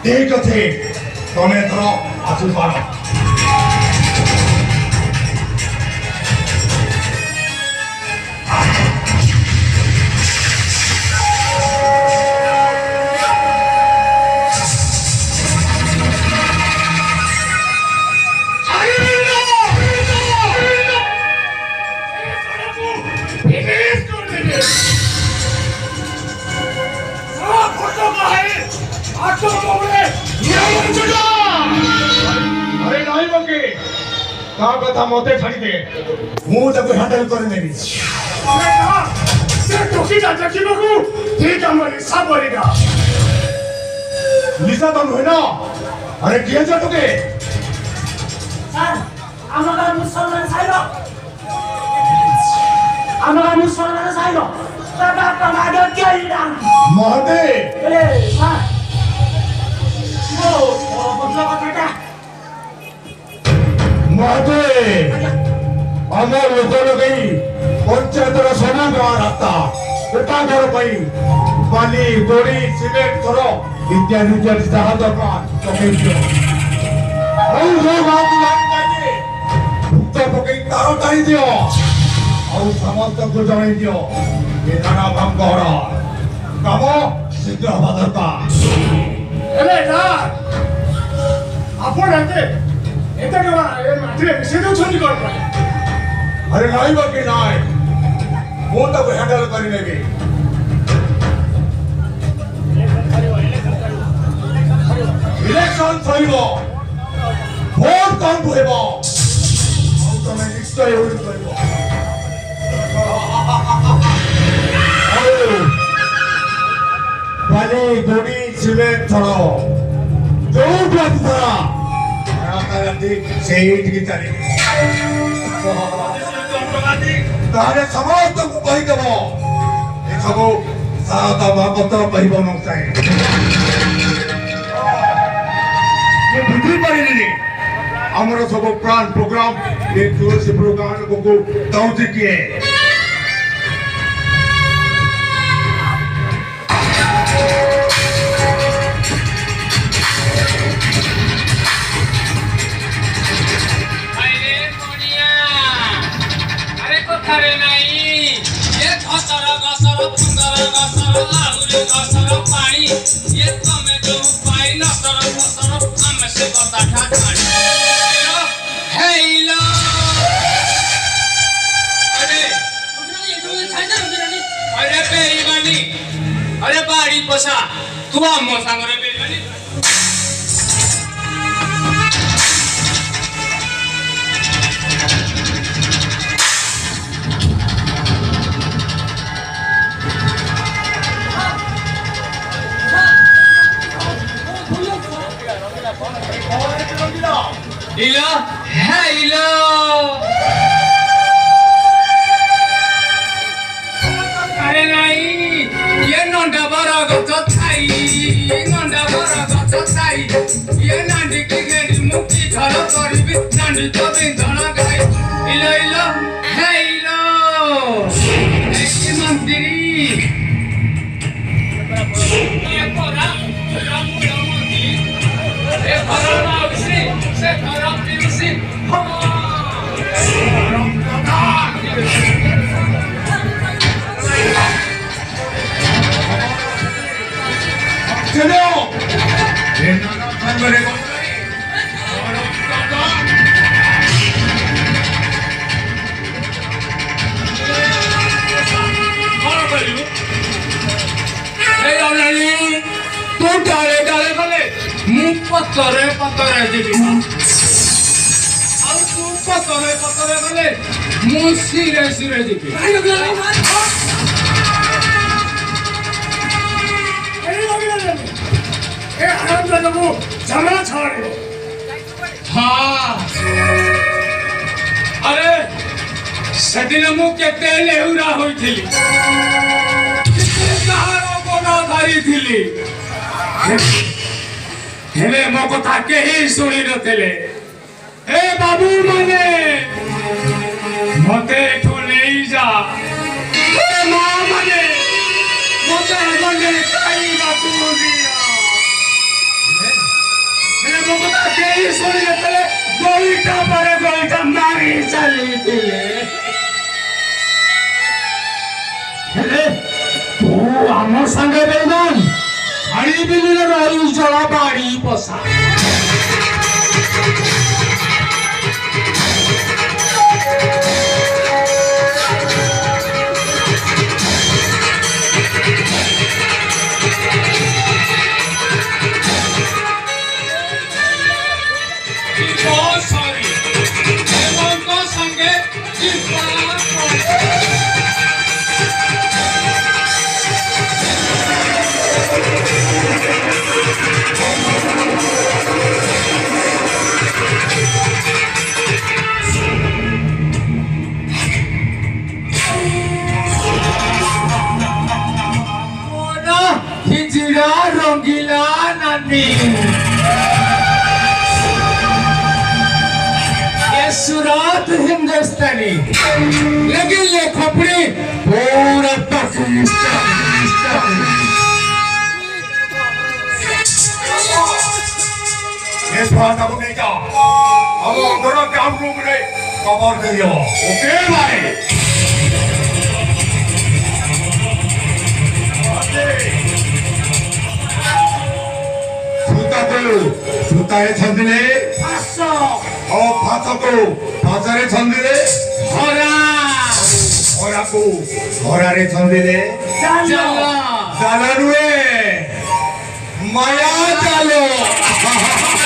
ठीक अच्छे तुम्हें थोड़ा आसू पारो अरे नहीं बंके का कथा मते छाड़ी दे मु ताको हैंडल कर नेबी से टोकी जा जकी बकू ठीक हमरे सब बरेगा लिसा तुम है ना अरे किए जा टोके सर आमागा मुसलमान साइलो तब टमाटो के इरान महदे ए सर महदे अमर लोगों गई पंचायत सोना गाँव रास्ता उठा घर पाई बाली गोड़ी सिमेंट करो इत्यादि इत्यादि जहाज का टोके दियो और लोग आप लाइन चाहिए भुक्ता पकई तारो टाई दियो और समस्त को जाने दियो ये गाना भंग करो कामो शीघ्र हवा दरकार अरे यार आपण आते एता केवा ए मात्रे विषय तो छंदी कर पाए अरे नहीं बाकी नहीं वो तब हैंडल करी नेबी इलेक्शन सरीबो वोट काउंट होइबो और तमे निश्चय होई करिबो बाली गोड़ी सिमेंट छोड़ो जो बात था सेठ की चली तारे समस्त को कही देबो देखबो सादा बाबत कहिबो न चाहे ये बुद्धि परिनी हमरो सब प्राण प्रोग्राम ये तुलसी प्रोग्राम को दाउती किए अरे नहीं ये घसरा आहुरी घसरा पानी ये तमे जो पाई नसर हम से बता ठाठानी हेलो अरे बेईमानी अरे बाड़ी पोसा तू हम संग रे बेईमानी Hello, hello. अरे नहीं, ये नंदा बड़ा गच्छ थाई, नंदा बड़ा गच्छ थाई, ये नंदी की गेरी मुक्ति धरा करी भी नंदी तो बिंदना गाई, hello, hello, hello. ऐसी मंदिरी, ये कोरा, रामुला मंदिरी, ये कोरा माउसी, से कोरा माउसी, चलो ये नाना खान मेरे को तू डाले डाले गले मुंह पत्थरे जीवी और तू पत्थरे गले मुंह सिरे जीवी झगड़ा छाड़े हाँ अरे सेदिन मु केते लेहुरा होइथिली कहारो बना धारी थिली हेले मो कथा केही सुनी नथिले ए बाबू माने मते एठू लेई जा ए मां माने मते मने काई बातू दिया ଚାଲିଥିଲେ ହେଲେ ତୁ ଆମ ସାଙ୍ଗେ ବେଇମାନ ଛାଡ଼ି ବିଲିରେ ରହି ଜଳା ବାଡ଼ି ପଶା ସରି ଦେବଙ୍କ ସଙ୍ଗେ ଯିବା हिजड़ा रंगीला नानी ये सुरात हिंदुस्तानी लेकिन ये खपड़ी पूरा पाकिस्तानी 예수한다고 내자 아무 그렇게 아무로그래 까버려요 오케이 말해 주타의 천디네 봤어. 바쳤고 바살의 천디네 허라고 허라의 천디네 잘라. 잘라 잘라루에 마야 잘로